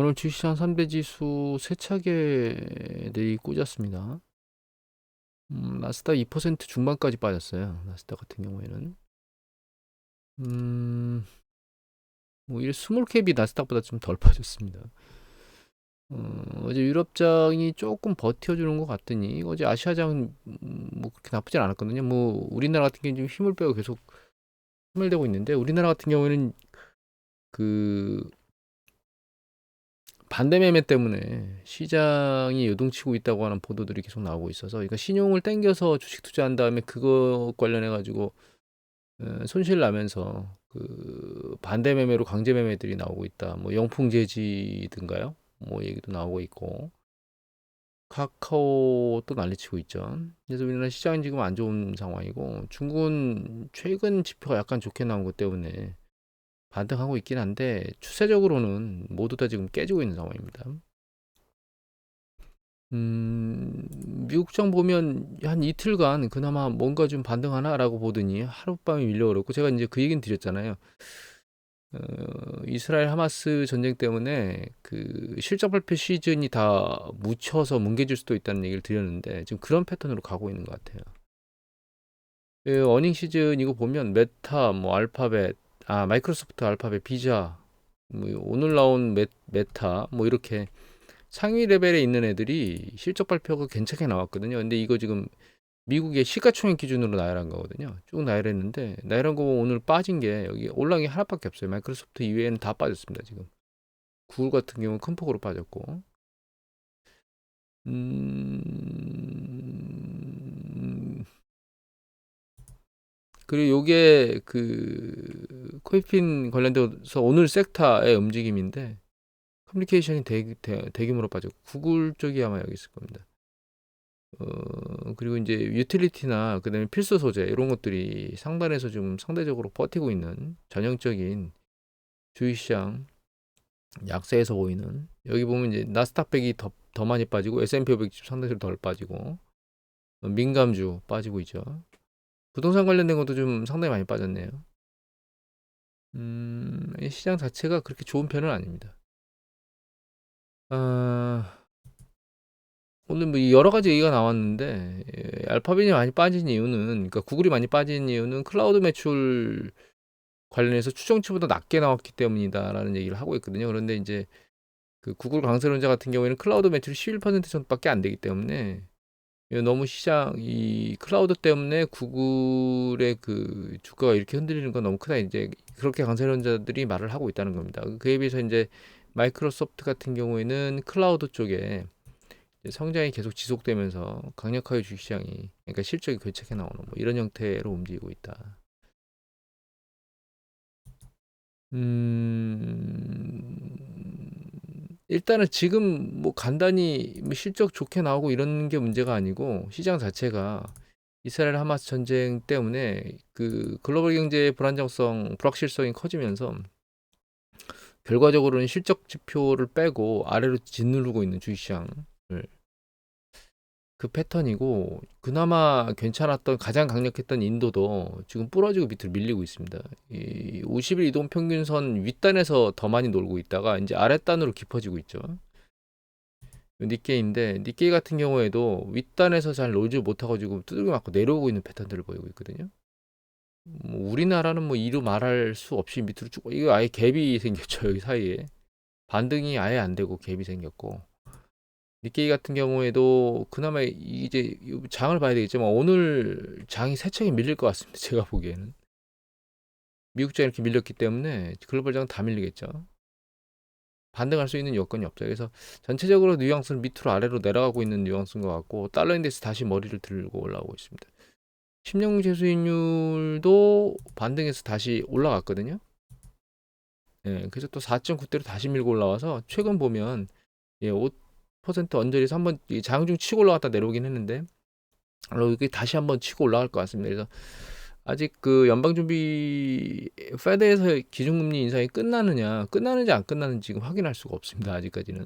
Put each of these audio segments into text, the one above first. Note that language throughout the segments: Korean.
오늘 주식시장 3대 지수 세차게 내리 꽂았습니다. 나스닥 2% 중반까지 빠졌어요. 나스닥 같은 경우에는. 오히려 스몰캡이 나스닥보다 좀 덜 빠졌습니다. 어제 유럽장이 조금 버텨주는 것 같더니 어제 아시아장 뭐 그렇게 나쁘진 않았거든요. 뭐 우리나라 같은 경우는 좀 힘을 빼고 계속 힘을 내고 있는데, 우리나라 같은 경우에는 그 반대 매매 때문에 시장이 요동치고 있다고 하는 보도들이 계속 나오고 있어서, 그러니까 신용을 땡겨서 주식 투자한 다음에 그거 관련해 가지고 손실 나면서 그 반대 매매로 강제 매매들이 나오고 있다. 뭐 영풍재지든가요? 뭐 얘기도 나오고 있고, 카카오 또 난리치고 있죠. 그래서 우리나라 시장은 지금 안 좋은 상황이고, 중국은 최근 지표가 약간 좋게 나온 것 때문에 반등하고 있긴 한데 추세적으로는 모두 다 지금 깨지고 있는 상황입니다. 미국장 보면 한 이틀간 그나마 뭔가 좀 반등하나라고 보더니 하룻밤에 밀려버렸고, 제가 이제 그 얘기는 드렸잖아요. 이스라엘 하마스 전쟁 때문에 그 실적 발표 시즌이 다 묻혀서 뭉개질 수도 있다는 얘기를 드렸는데, 지금 그런 패턴으로 가고 있는 것 같아요. 어닝 시즌 이거 보면 메타, 뭐 알파벳, 마이크로소프트, 알파벳, 비자, 뭐 오늘 나온 메타, 뭐 이렇게 상위 레벨에 있는 애들이 실적 발표가 괜찮게 나왔거든요. 근데 이거 지금 미국의 시가총액 기준으로 나열한 거거든요. 쭉 나열했는데, 나열한 거 보면 오늘 빠진 게 여기 올라간 게 하나밖에 없어요. 마이크로소프트 이외에는 다 빠졌습니다. 지금 구글 같은 경우는 큰 폭으로 빠졌고, 음, 그리고 요게 그 코이핀 관련돼서 오늘 섹타의 움직임인데, 커뮤니케이션이 대규모로 빠졌고, 구글 쪽이 아마 여기 있을 겁니다. 그리고 이제 유틸리티나 그다음에 필수 소재 이런 것들이 상단에서 좀 상대적으로 버티고 있는 전형적인 주식시장 약세에서 보이는, 여기 보면 이제 나스닥 100이 더 많이 빠지고 S&P 500 상대적으로 덜 빠지고, 민감주 빠지고 있죠. 부동산 관련된 것도 좀 상당히 많이 빠졌네요. 이 시장 자체가 그렇게 좋은 편은 아닙니다. 아, 오늘 뭐 여러 가지 얘기가 나왔는데, 알파벳이 많이 빠진 이유는, 그러니까 구글이 많이 빠진 이유는 클라우드 매출 관련해서 추정치보다 낮게 나왔기 때문이다라는 얘기를 하고 있거든요. 그런데 이제 그 구글 강세론자 같은 경우에는 클라우드 매출이 11% 정도밖에 안 되기 때문에, 너무 시장 이 클라우드 때문에 구글의 그 주가가 이렇게 흔들리는 건 너무 크다, 이제 그렇게 강세론자들이 말을 하고 있다는 겁니다. 그에 비해서 이제 마이크로소프트 같은 경우에는 클라우드 쪽에 성장이 계속 지속되면서 강력하게 주식시장이, 그러니까 실적이 괜찮게 나오는 뭐 이런 형태로 움직이고 있다. 일단은 지금 뭐 간단히 뭐 실적 좋게 나오고 이런 게 문제가 아니고, 시장 자체가 이스라엘 하마스 전쟁 때문에 그 글로벌 경제의 불확실성이 커지면서 결과적으로는 실적 지표를 빼고 아래로 짓누르고 있는 주식시장을, 그 패턴이고, 그나마 괜찮았던 가장 강력했던 인도도 지금 부러지고 밑으로 밀리고 있습니다. 이 50일 이동 평균선 윗단에서 더 많이 놀고 있다가 이제 아랫단으로 깊어지고 있죠. 니케이인데, 니케이 같은 경우에도 윗단에서 잘 놀지 못하고 지금 두들겨 맞고 내려오고 있는 패턴들을 보이고 있거든요. 뭐 우리나라는 뭐 이루 말할 수 없이 밑으로 쭉, 이거 아예 갭이 생겼죠. 여기 사이에 반등이 아예 안 되고 갭이 생겼고, 니케이 같은 경우에도 그나마 이제 장을 봐야 되겠지만 오늘 장이 세차게 밀릴 것 같습니다. 제가 보기에는 미국 장이 이렇게 밀렸기 때문에 글로벌 장은 다 밀리겠죠. 반등할 수 있는 여건이 없죠. 그래서 전체적으로 뉘앙스는 밑으로 아래로 내려가고 있는 뉘앙스인 것 같고, 달러 인덱스 다시 머리를 들고 올라오고 있습니다. 10년국제 수익률도 반등해서 다시 올라갔거든요. 예, 그래서 또 4.9대로 다시 밀고 올라와서 최근 보면, 5% 언저리에서 한번 장중 치고 올라갔다 내려오긴 했는데, 이게 다시 한번 치고 올라갈 것 같습니다. 그래서 아직 그 연방준비 페드에서 기준금리 인상이 끝나는지 안 끝나는지 지금 확인할 수가 없습니다. 아직까지는.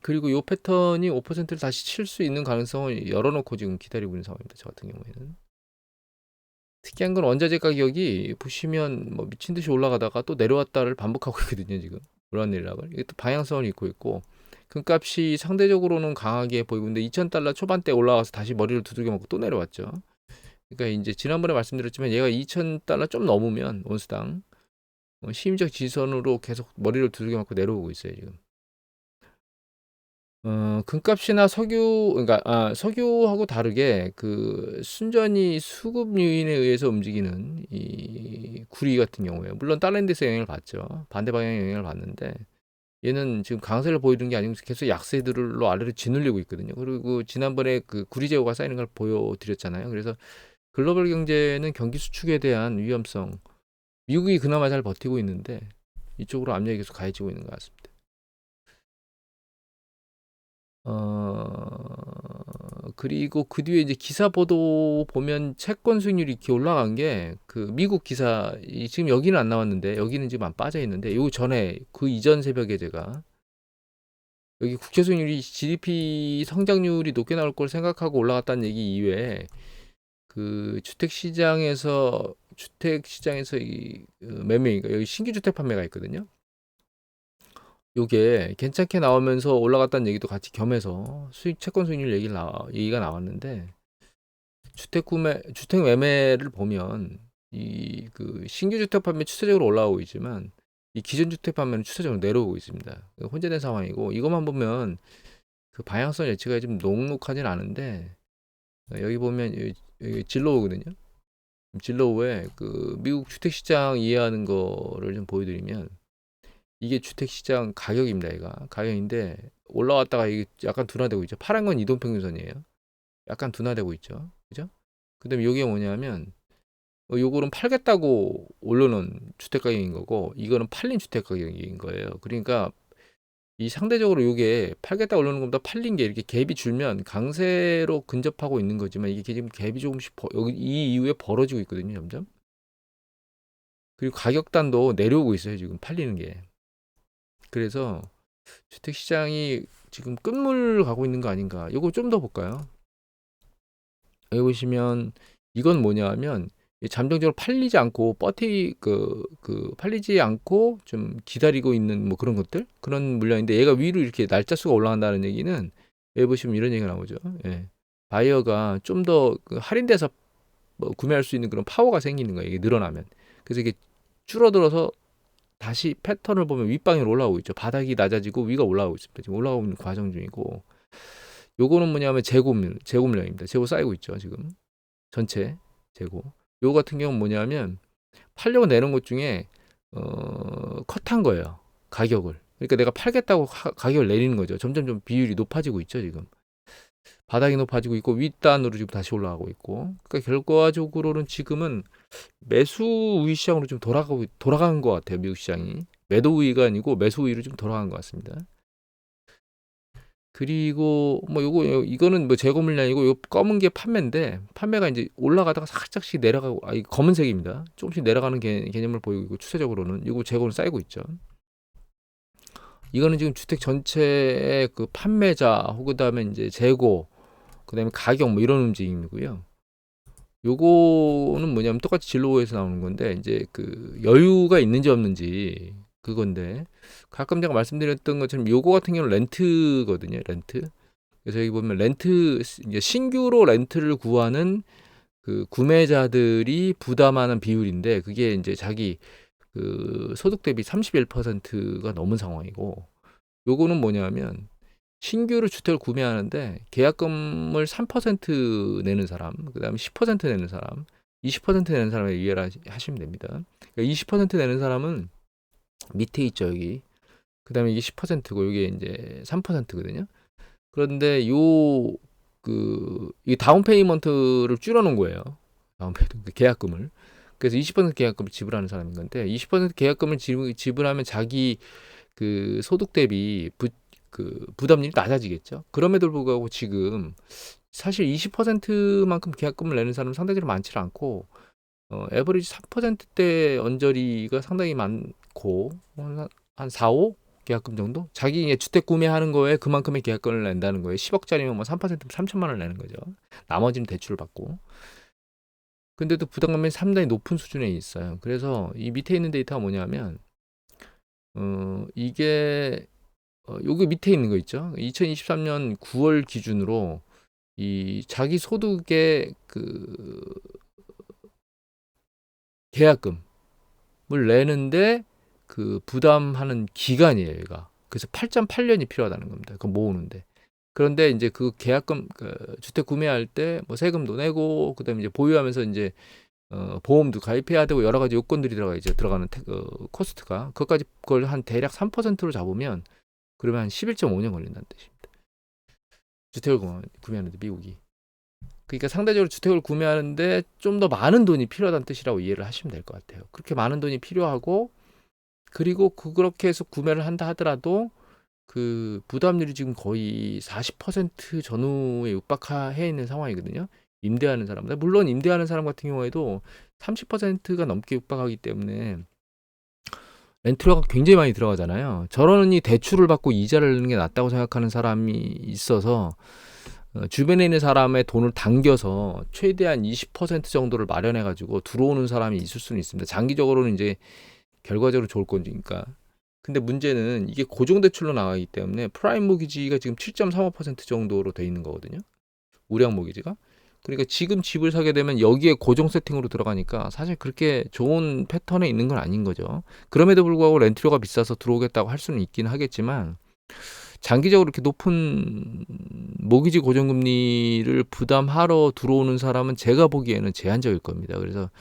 그리고 이 패턴이 5%를 다시 칠 수 있는 가능성을 열어놓고 지금 기다리고 있는 상황입니다. 저 같은 경우에는. 특이한 건 원자재 가격이 보시면 뭐 미친 듯이 올라가다가 또 내려왔다를 반복하고 있거든요, 지금. 불안일락을. 이게 또 방향성을 잃고 있고 금값이 상대적으로는 강하게 보이고 있는데 2,000달러 초반대 올라가서 다시 머리를 두들겨 맞고 또 내려왔죠. 그러니까 이제 지난번에 말씀드렸지만 얘가 2,000달러 좀 넘으면 온스당 심리적 지선으로 계속 머리를 두들겨 맞고 내려오고 있어요 지금. 금값이나 석유, 그러니까 석유하고 다르게 그 순전히 수급 요인에 의해서 움직이는 이 구리 같은 경우에 물론 다른 데서 영향을 받죠. 반대 방향의 영향을 받는데 얘는 지금 강세를 보이는 게 아니고 계속 약세들로 아래로 짓눌리고 있거든요. 그리고 지난번에 그 구리 제고가 쌓이는 걸 보여드렸잖아요. 그래서 글로벌 경제는 경기 수축에 대한 위험성, 미국이 그나마 잘 버티고 있는데 이쪽으로 압력이 계속 가해지고 있는 것 같습니다. 그리고 그 뒤에 이제 기사 보도 보면 채권 수익률이 이렇게 올라간 게 그 미국 기사, 지금 여기는 안 나왔는데 여기는 지금 안 빠져 있는데 요 전에 그 이전 새벽에 제가 여기 국채 수익률이 GDP 성장률이 높게 나올 걸 생각하고 올라갔다는 얘기 이외에 그 주택 시장에서 이 매매, 그러니까 여기 신규 주택 판매가 있거든요. 요게 괜찮게 나오면서 올라갔다는 얘기도 같이 겸해서 채권 수익률 얘기가 나왔는데 주택 매매를 보면 이 그 신규 주택 판매 추세적으로 올라오고 있지만 이 기존 주택 판매는 추세적으로 내려오고 있습니다. 혼재된 상황이고 이것만 보면 그 방향성 예측이 좀 녹록하진 않은데 여기 보면 여기 진로우거든요. 진로우에 그 미국 주택 시장 이해하는 거를 좀 보여드리면 이게 주택시장 가격입니다. 얘가 가격인데 올라왔다가 이게 약간 둔화되고 있죠. 파란 건 이동평균선이에요. 약간 둔화되고 있죠. 그죠? 그 다음에 이게 뭐냐면 요거는 팔겠다고 올려놓은 주택가격인 거고 이거는 팔린 주택가격인 거예요. 그러니까 이 상대적으로 요게 팔겠다 올려놓은 것보다 팔린 게 이렇게 갭이 줄면 강세로 근접하고 있는 거지만 이게 지금 갭이 조금씩 여기 이 이후에 벌어지고 있거든요. 점점. 그리고 가격단도 내려오고 있어요. 지금 팔리는 게. 그래서 주택 시장이 지금 끝물 가고 있는 거 아닌가. 이거 좀 더 볼까요? 여기 보시면 이건 뭐냐 하면 잠정적으로 팔리지 않고 팔리지 않고 좀 기다리고 있는 뭐 그런 것들, 그런 물량인데 얘가 위로 이렇게 날짜 수가 올라간다는 얘기는 여기 보시면 이런 얘기가 나오죠. 예. 바이어가 좀 더 할인돼서 뭐 구매할 수 있는 그런 파워가 생기는 거예요. 이게 늘어나면. 그래서 이게 줄어들어서 다시 패턴을 보면 윗방향으로 올라오고 있죠. 바닥이 낮아지고 위가 올라오고 있습니다. 지금 올라오고 있는 과정 중이고 요거는 뭐냐면 재고물량입니다. 재고 쌓이고 있죠. 지금 전체 재고. 요거 같은 경우는 뭐냐면 팔려고 내는 것 중에 컷한 거예요. 가격을. 그러니까 내가 팔겠다고 가격을 내리는 거죠. 점점 좀 비율이 높아지고 있죠. 지금 바닥이 높아지고 있고 윗단으로 지금 다시 올라가고 있고. 그러니까 결과적으로는 지금은 매수 우위 시장으로 좀 돌아간 것 같아요. 미국 시장이 매도 우위가 아니고 매수 우위로 좀 돌아간 것 같습니다. 그리고 뭐 이거는 뭐 재고 물량이고 요 검은 게 판매인데 판매가 이제 올라가다가 살짝씩 내려가고 이 검은색입니다. 조금씩 내려가는 개념을 보이고 있고 추세적으로는 이거 재고는 쌓이고 있죠. 이거는 지금 주택 전체의 그 판매자 그다음에 이제 재고 그다음에 가격 뭐 이런 움직임이고요. 요거는 뭐냐면 똑같이 진로에서 나오는 건데 이제 그 여유가 있는지 없는지 그건데 가끔 제가 말씀드렸던 것처럼 요거 같은 경우는 렌트거든요. 렌트. 그래서 여기 보면 이제 신규로 렌트를 구하는 그 구매자들이 부담하는 비율인데 그게 이제 자기 그 소득 대비 31%가 넘은 상황이고 요거는 뭐냐면 신규로 주택을 구매하는데 계약금을 3% 내는 사람, 그다음에 10% 내는 사람, 20% 내는 사람을 이해를 하시면 됩니다. 그러니까 20% 내는 사람은 밑에 있죠, 여기. 그다음에 이게 10%고 이게 이제 3%거든요. 그런데 이 다운 페이먼트를 줄여 놓은 거예요. 다운 페이먼트 계약금을. 그래서 20% 계약금을 지불하는 사람인 건데 20% 계약금을 지불하면 자기 그 소득 대비 그 부담률이 낮아지겠죠. 그럼에도 불구하고 지금 사실 20%만큼 계약금을 내는 사람은 상대적으로 많지 않고 에버리지 3%대 언저리가 상당히 많고 한 4, 5 계약금 정도? 자기 주택 구매하는 거에 그만큼의 계약금을 낸다는 거예요. 10억짜리면 뭐 3%면 3천만 원을 내는 거죠. 나머지는 대출을 받고. 근데도 부담금이 상당히 높은 수준에 있어요. 그래서 이 밑에 있는 데이터가 뭐냐면 이게 여기 밑에 있는 거 있죠. 2023년 9월 기준으로 이 자기 소득의 그 계약금을 내는데 그 부담하는 기간이에요, 얘가. 그래서 8.8년이 필요하다는 겁니다. 그거 모으는데. 그런데 이제 그 계약금 주택 구매할 때 뭐 세금도 내고 그다음에 이제 보유하면서 이제 보험도 가입해야 되고 여러 가지 요건들이 들어가는 코스트가 그것까지 그걸 한 대략 3%로 잡으면 그러면 한 11.5년 걸린다는 뜻입니다. 주택을 구매하는데 미국이. 그러니까 상대적으로 주택을 구매하는데 좀 더 많은 돈이 필요하다는 뜻이라고 이해를 하시면 될 것 같아요. 그렇게 많은 돈이 필요하고 그리고 그렇게 해서 구매를 한다 하더라도 그 부담률이 지금 거의 40% 전후에 육박해 있는 상황이거든요. 임대하는 사람들. 물론 임대하는 사람 같은 경우에도 30%가 넘게 육박하기 때문에 렌트료가 굉장히 많이 들어가잖아요. 저러니 대출을 받고 이자를 내는 게 낫다고 생각하는 사람이 있어서 주변에 있는 사람의 돈을 당겨서 최대한 20% 정도를 마련해 가지고 들어오는 사람이 있을 수는 있습니다. 장기적으로는 이제 결과적으로 좋을 거니까. 근데 문제는 이게 고정대출로 나가기 때문에 프라임 모기지가 지금 7.35% 정도로 돼 있는 거거든요. 우량 모기지가. 그러니까 지금 집을 사게 되면 여기에 고정 세팅으로 들어가니까 사실 그렇게 좋은 패턴에 있는 건 아닌 거죠. 그럼에도 불구하고 렌트료가 비싸서 들어오겠다고 할 수는 있긴 하겠지만 장기적으로 이렇게 높은 모기지 고정금리를 부담하러 들어오는 사람은 제가 보기에는 제한적일 겁니다. 그래서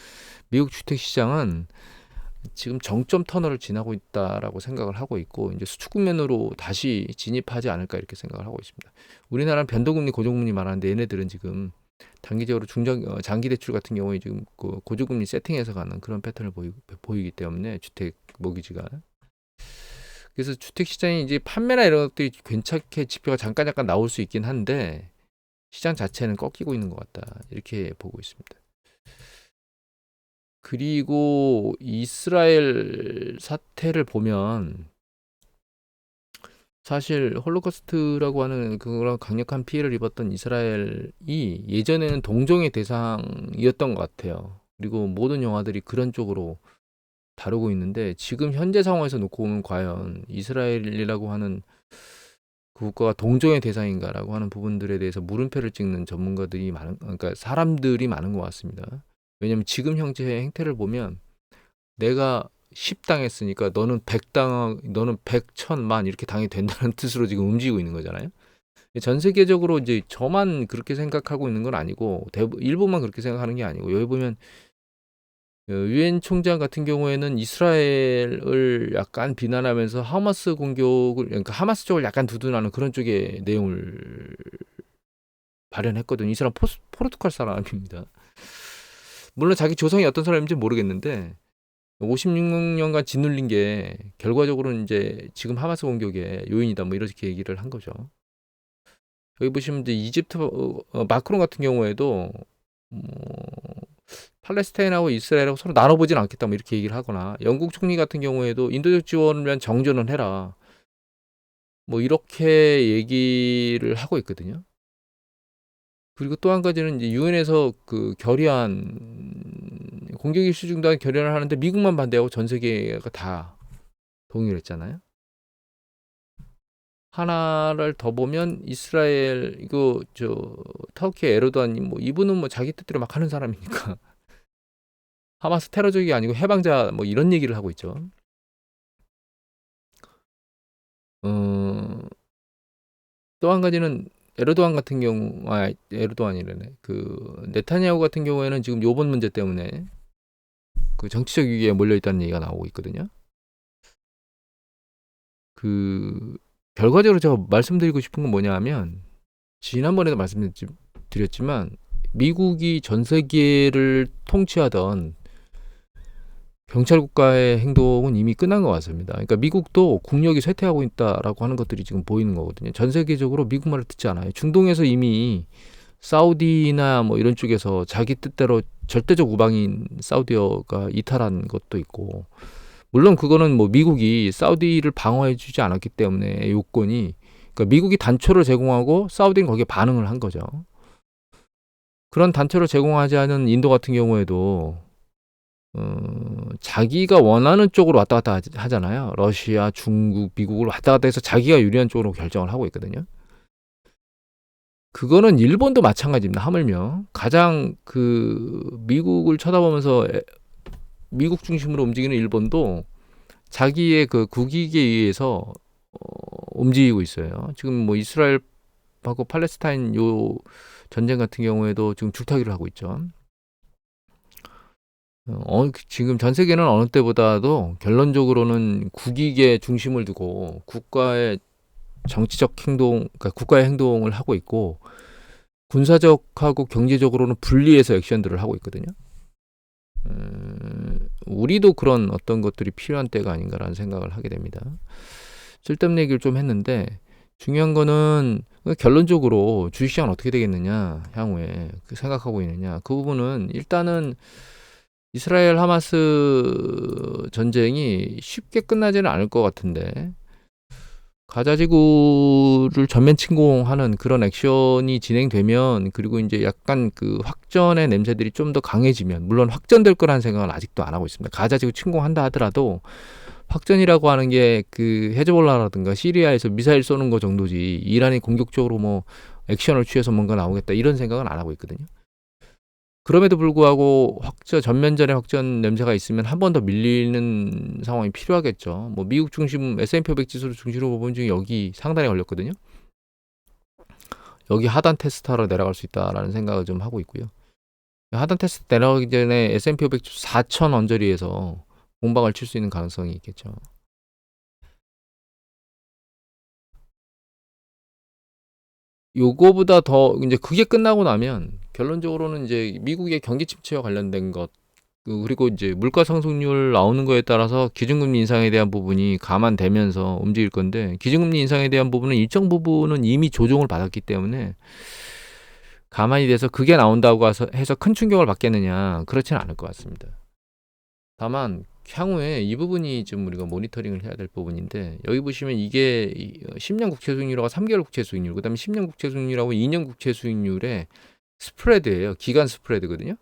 미국 주택시장은 지금 정점 터널을 지나고 있다라고 생각을 하고 있고 이제 수축 국면으로 다시 진입하지 않을까 이렇게 생각을 하고 있습니다. 우리나라는 변동금리, 고정금리 말하는데 얘네들은 지금 단기적으로 장기 대출 같은 경우에 지금 그 고정금리 세팅해서 가는 그런 패턴을 보이기 때문에 주택 모기지가 그래서 주택 시장이 이제 판매나 이런 것들이 괜찮게 지표가 잠깐 나올 수 있긴 한데 시장 자체는 꺾이고 있는 것 같다 이렇게 보고 있습니다. 그리고 이스라엘 사태를 보면 사실 홀로코스트라고 하는 그런 강력한 피해를 입었던 이스라엘이 예전에는 동정의 대상이었던 것 같아요. 그리고 모든 영화들이 그런 쪽으로 다루고 있는데 지금 현재 상황에서 놓고 보면 과연 이스라엘이라고 하는 그 국가가 동정의 대상인가라고 하는 부분들에 대해서 물음표를 찍는 전문가들이 그러니까 사람들이 많은 것 같습니다. 왜냐하면 지금 형제의 행태를 보면 내가 10 당했으니까 너는 100 너는 100, 1000만 이렇게 당이 된다는 뜻으로 지금 움직이고 있는 거잖아요. 전 세계적으로 이제 저만 그렇게 생각하고 있는 건 아니고 일부만 그렇게 생각하는 게 아니고 여기 보면 유엔 총장 같은 경우에는 이스라엘을 약간 비난하면서 하마스 공격을 그러니까 하마스 쪽을 약간 두둔하는 그런 쪽의 내용을 발언했거든요. 이 사람 포르투갈 사람입니다. 물론 자기 조상이 어떤 사람인지 모르겠는데 56년간 짓눌린 게 결과적으로는 이제 지금 하마스 공격의 요인이다 뭐 이렇게 얘기를 한 거죠. 여기 보시면 이제 이집트 마크롱 같은 경우에도 팔레스타인하고 이스라엘하고 서로 나눠보진 않겠다 뭐 이렇게 얘기를 하거나 영국 총리 같은 경우에도 인도적 지원을 위한 정전은 해라 뭐 이렇게 얘기를 하고 있거든요. 그리고 또 한 가지는 이제 유엔에서 그 결의안 공격 일수 중단 결의안을 하는데 미국만 반대하고 전 세계가 다 동의를 했잖아요. 하나를 더 보면 이스라엘 이거 터키 에르도안님 뭐 이분은 뭐 자기 뜻대로 막 하는 사람이니까 하마스 테러적이 아니고 해방자 뭐 이런 얘기를 하고 있죠. 또 한 가지는 에르도안 같은 경우 에르도안이라네 그 네타냐후 같은 경우에는 지금 요번 문제 때문에 그 정치적 위기에 몰려 있다는 얘기가 나오고 있거든요. 그 결과적으로 제가 말씀드리고 싶은 건 뭐냐하면 지난번에도 말씀드렸지만 미국이 전 세계를 통치하던 경찰 국가의 행동은 이미 끝난 것 같습니다. 그러니까 미국도 국력이 쇠퇴하고 있다라고 하는 것들이 지금 보이는 거거든요. 전 세계적으로 미국 말을 듣지 않아요. 중동에서 이미 사우디나 뭐 이런 쪽에서 자기 뜻대로 절대적 우방인 사우디가 이탈한 것도 있고 물론 그거는 뭐 미국이 사우디를 방어해주지 않았기 때문에 요건이 그러니까 미국이 단초를 제공하고 사우디는 거기에 반응을 한 거죠. 그런 단초를 제공하지 않은 인도 같은 경우에도 자기가 원하는 쪽으로 왔다 갔다 하잖아요. 러시아, 중국, 미국을 왔다 갔다 해서 자기가 유리한 쪽으로 결정을 하고 있거든요. 그거는 일본도 마찬가지입니다. 하물며 가장 미국을 쳐다보면서 미국 중심으로 움직이는 일본도 자기의 그 국익에 의해서 움직이고 있어요. 지금 뭐 이스라엘하고 팔레스타인 요 전쟁 같은 경우에도 지금 줄타기를 하고 있죠. 지금 전 세계는 어느 때보다도 결론적으로는 국익에 중심을 두고 국가의 정치적 행동, 그러니까 국가의 행동을 하고 있고 군사적하고 경제적으로는 분리해서 액션들을 하고 있거든요. 우리도 그런 어떤 것들이 필요한 때가 아닌가라는 생각을 하게 됩니다. 쓸데없는 얘기를 좀 했는데 중요한 거는 결론적으로 주식시장은 어떻게 되겠느냐 향후에 생각하고 있느냐 그 부분은 일단은 이스라엘 하마스 전쟁이 쉽게 끝나지는 않을 것 같은데 가자지구를 전면 침공하는 그런 액션이 진행되면 그리고 이제 약간 확전의 냄새들이 좀 더 강해지면 물론 확전될 거라는 생각은 아직도 안 하고 있습니다. 가자지구 침공한다 하더라도 확전이라고 하는 게 헤즈볼라라든가 시리아에서 미사일 쏘는 거 정도지 이란이 공격적으로 뭐 액션을 취해서 뭔가 나오겠다 이런 생각은 안 하고 있거든요. 그럼에도 불구하고 전면전의 확전 냄새가 있으면 한 번 더 밀리는 상황이 필요하겠죠. 뭐 미국 중심 S&P 500 지수를 중심으로 보면 지금 여기 상단에 걸렸거든요. 여기 하단 테스트하러 내려갈 수 있다라는 생각을 좀 하고 있고요. 하단 테스트 내려가기 전에 S&P 500 지수 4,000 언저리에서 공방을 칠 수 있는 가능성이 있겠죠. 요거보다 더 이제 그게 끝나고 나면 결론적으로는 이제 미국의 경기 침체와 관련된 것 그리고 이제 물가 상승률 나오는 거에 따라서 기준금리 인상에 대한 부분이 감안되면서 움직일 건데 기준금리 인상에 대한 부분은 일정 부분은 이미 조정을 받았기 때문에 가만히 돼서 그게 나온다고 해서 큰 충격을 받겠느냐 그렇지는 않을 것 같습니다. 다만 향후에 이 부분이 좀 우리가 모니터링을 해야 될 부분인데 여기 보시면 이게 10년 국채 수익률하고 3개월 국채 수익률 그다음에 10년 국채 수익률하고 2년 국채 수익률의 스프레드예요. 기간 스프레드거든요.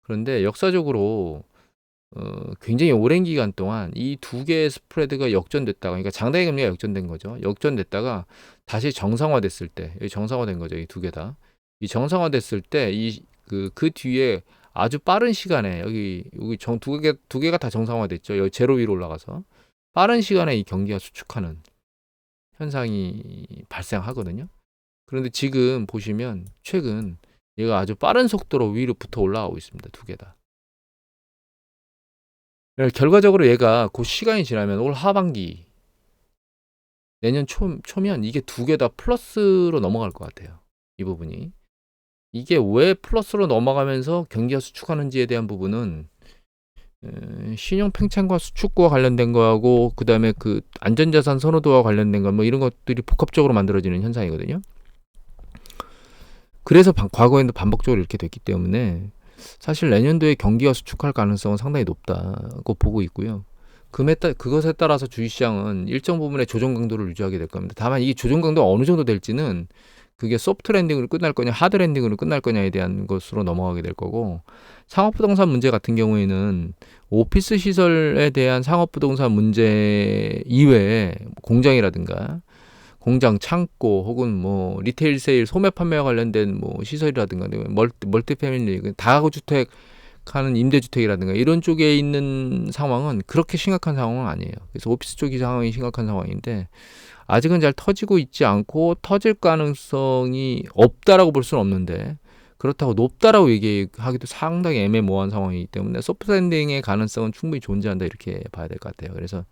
그런데 역사적으로 굉장히 오랜 기간 동안 이 두 개의 스프레드가 역전됐다가 그러니까 장단기 금리가 역전된 거죠. 역전됐다가 다시 정상화됐을 때 여기 정상화된 거죠. 이 두 개 다. 이 정상화됐을 때 그 뒤에 아주 빠른 시간에 여기 두 개가 다 정상화됐죠. 여기 제로 위로 올라가서 빠른 시간에 이 경기가 수축하는 현상이 발생하거든요. 그런데 지금 보시면 최근 얘가 아주 빠른 속도로 위로 붙어 올라가고 있습니다. 두 개 다. 결과적으로 얘가 그 시간이 지나면 올 하반기 내년 초면 이게 두 개 다 플러스로 넘어갈 것 같아요. 이 부분이. 이게 왜 플러스로 넘어가면서 경기가 수축하는지에 대한 부분은 신용 팽창과 수축과 관련된 거하고 그다음에 안전자산 선호도와 관련된 거 뭐 이런 것들이 복합적으로 만들어지는 현상이거든요. 그래서 과거에도 반복적으로 이렇게 됐기 때문에 사실 내년도에 경기가 수축할 가능성은 상당히 높다고 보고 있고요. 그것에 따라서 주식시장은 일정 부분의 조정 강도를 유지하게 될 겁니다. 다만 이 조정 강도가 어느 정도 될지는 그게 소프트 랜딩으로 끝날 거냐 하드 랜딩으로 끝날 거냐에 대한 것으로 넘어가게 될 거고 상업부동산 문제 같은 경우에는 오피스 시설에 대한 상업부동산 문제 이외에 공장이라든가 공장 창고 혹은 뭐 리테일 세일 소매 판매와 관련된 뭐 시설이라든가 멀티 패밀리 다가구 주택 하는 임대주택이라든가 이런 쪽에 있는 상황은 그렇게 심각한 상황은 아니에요. 그래서 오피스 쪽이 상황이 심각한 상황인데 아직은 잘 터지고 있지 않고 터질 가능성이 없다라고 볼 수는 없는데 그렇다고 높다라고 얘기하기도 상당히 애매모호한 상황이기 때문에 소프트 랜딩의 가능성은 충분히 존재한다 이렇게 봐야 될 것 같아요. 그래서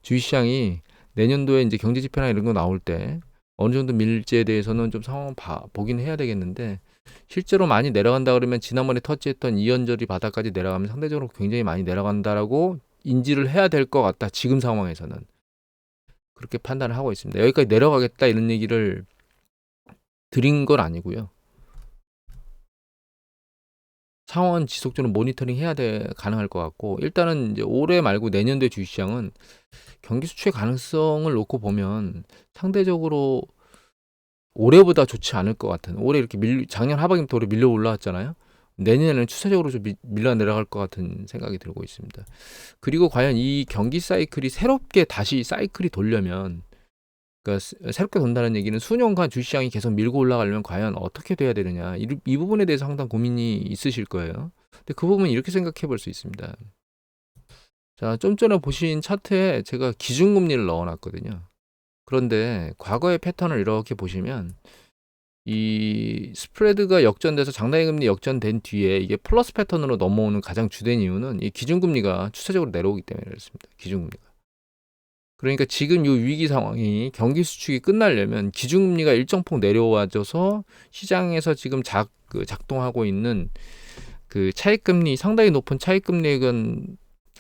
주식시장이 내년도에 이제 경제 지표나 이런 거 나올 때 어느 정도 밀지에 대해서는 좀 상황을 보긴 해야 되겠는데 실제로 많이 내려간다 그러면 지난번에 터치했던 이연저리 바닥까지 내려가면 상대적으로 굉장히 많이 내려간다라고 인지를 해야 될 것 같다. 지금 상황에서는 그렇게 판단을 하고 있습니다. 여기까지 내려가겠다 이런 얘기를 드린 건 아니고요. 상황은 지속적으로 모니터링 해야 가능할 것 같고 일단은 이제 올해 말고 내년도의 주식시장은 경기 수축의 가능성을 놓고 보면 상대적으로 올해보다 좋지 않을 것 같은 올해 이렇게 작년 하반기부터 올해 밀려 올라왔잖아요. 내년에는 추세적으로 좀 밀려 내려갈 것 같은 생각이 들고 있습니다. 그리고 과연 이 경기 사이클이 새롭게 다시 사이클이 돌려면, 그러니까 새롭게 돈다는 얘기는 수년간 주시장이 계속 밀고 올라가려면 과연 어떻게 돼야 되느냐, 이 부분에 대해서 상당 고민이 있으실 거예요. 근데 그 부분 이렇게 생각해 볼 수 있습니다. 자, 좀 전에 보신 차트에 제가 기준금리를 넣어놨거든요. 그런데 과거의 패턴을 이렇게 보시면 이 스프레드가 역전돼서 장단기 금리 역전된 뒤에 이게 플러스 패턴으로 넘어오는 가장 주된 이유는 이 기준금리가 추세적으로 내려오기 때문에 그렇습니다. 기준금리가. 그러니까 지금 이 위기 상황이 경기 수축이 끝나려면 기준금리가 일정폭 내려와줘서 시장에서 지금 작동하고 있는 그 차익금리, 상당히 높은 차익금리에 대한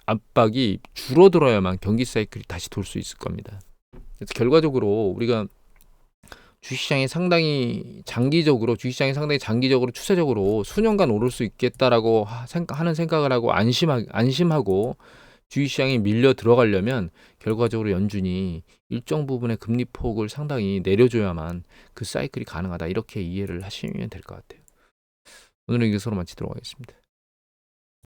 압박이 줄어들어야만 경기 사이클이 다시 돌 수 있을 겁니다. 그래서 결과적으로 우리가 주식시장이 상당히 장기적으로 추세적으로 수년간 오를 수 있겠다라고 하는 생각을 하고 안심하고 주식시장이 밀려 들어가려면 결과적으로 연준이 일정 부분의 금리 폭을 상당히 내려줘야만 그 사이클이 가능하다, 이렇게 이해를 하시면 될 것 같아요. 오늘은 이것으로 마치도록 하겠습니다.